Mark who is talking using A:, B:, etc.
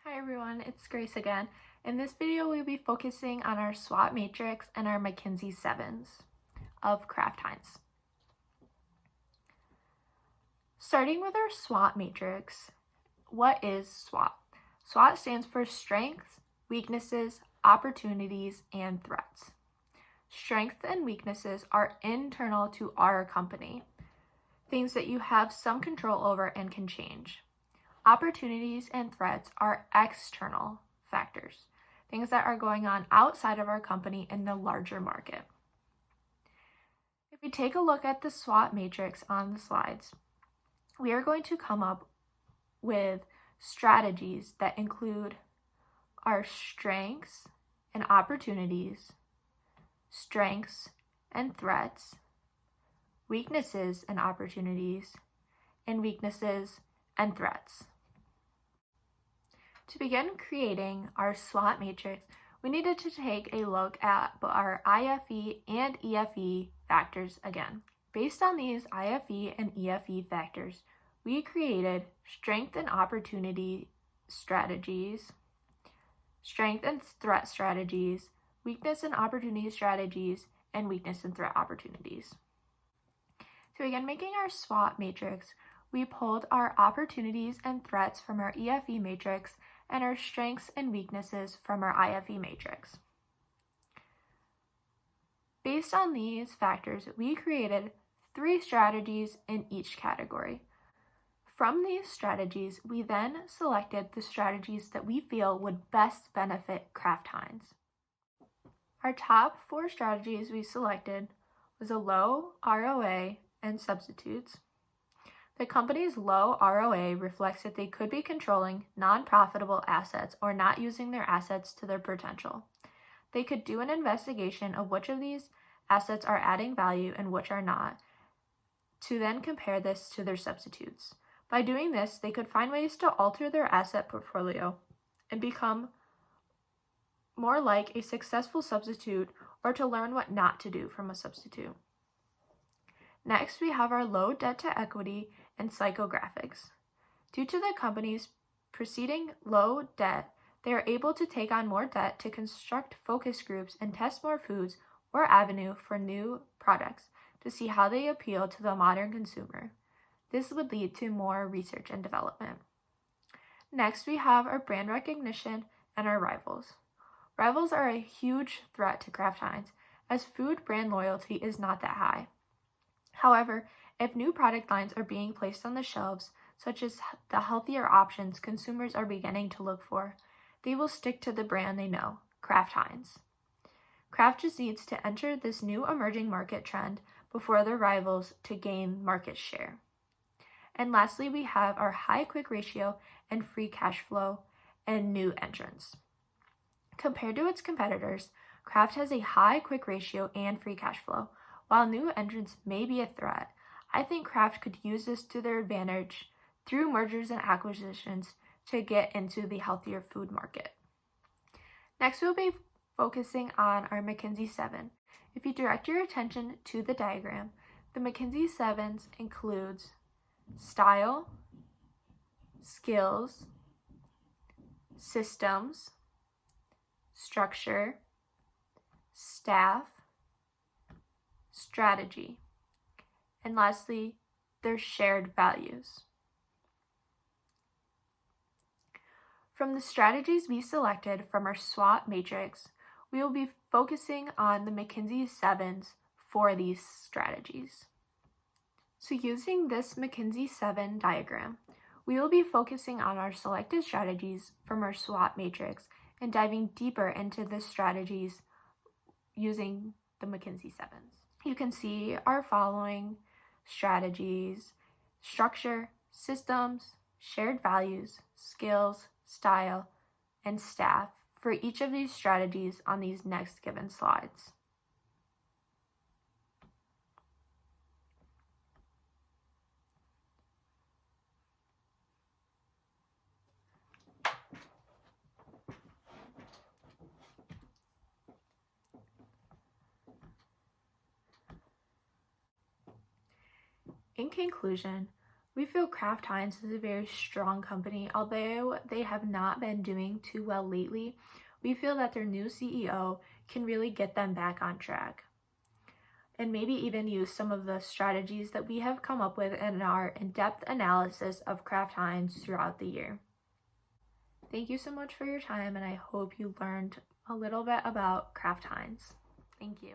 A: Hi everyone, it's Grace again. In this video, we'll be focusing on our SWOT matrix and our McKinsey 7s of Kraft Heinz. Starting with our SWOT matrix, what is SWOT? SWOT stands for strengths, weaknesses, opportunities, and threats. Strengths and weaknesses are internal to our company, things that you have some control over and can change. Opportunities and threats are external factors, things that are going on outside of our company in the larger market. If we take a look at the SWOT matrix on the slides, we are going to come up with strategies that include our strengths and opportunities, strengths and threats, weaknesses and opportunities, and weaknesses and threats. To begin creating our SWOT matrix, we needed to take a look at our IFE and EFE factors again. Based on these IFE and EFE factors, we created strength and opportunity strategies, strength and threat strategies, weakness and opportunity strategies, and weakness and threat opportunities. To begin making our SWOT matrix, we pulled our opportunities and threats from our EFE matrix and our strengths and weaknesses from our IFE matrix. Based on these factors, we created 3 strategies in each category. From these strategies, we then selected the strategies that we feel would best benefit Kraft Heinz. Our top 4 strategies we selected was a low ROA and substitutes. The company's low ROA reflects that they could be controlling non-profitable assets or not using their assets to their potential. They could do an investigation of which of these assets are adding value and which are not, to then compare this to their substitutes. By doing this, they could find ways to alter their asset portfolio and become more like a successful substitute, or to learn what not to do from a substitute. Next, we have our low debt to equity and psychographics. Due to the company's preceding low debt, they are able to take on more debt to construct focus groups and test more foods or avenue for new products to see how they appeal to the modern consumer. This would lead to more research and development. Next, we have our brand recognition and our rivals. Rivals are a huge threat to Kraft Heinz, as food brand loyalty is not that high. However, if new product lines are being placed on the shelves, such as the healthier options consumers are beginning to look for, they will stick to the brand they know, Kraft Heinz. Kraft just needs to enter this new emerging market trend before their rivals to gain market share. And lastly, we have our high quick ratio and free cash flow and new entrants. Compared to its competitors, Kraft has a high quick ratio and free cash flow. While new entrants may be a threat, I think Kraft could use this to their advantage through mergers and acquisitions to get into the healthier food market. Next, we'll be focusing on our McKinsey 7. If you direct your attention to the diagram, the McKinsey 7s includes style, skills, systems, structure, staff, strategy, and lastly, their shared values. From the strategies we selected from our SWOT matrix, we will be focusing on the McKinsey 7s for these strategies. So using this McKinsey 7 diagram, we will be focusing on our selected strategies from our SWOT matrix and diving deeper into the strategies using the McKinsey 7s. You can see our following strategies: structure, systems, shared values, skills, style, and staff for each of these strategies on these next given slides. In conclusion, We feel Kraft Heinz is a very strong company. Although they have not been doing too well lately, we feel that their new CEO can really get them back on track, and maybe even use some of the strategies that we have come up with in our in-depth analysis of Kraft Heinz throughout the year. Thank you so much for your time, and I hope you learned a little bit about Kraft Heinz. Thank you.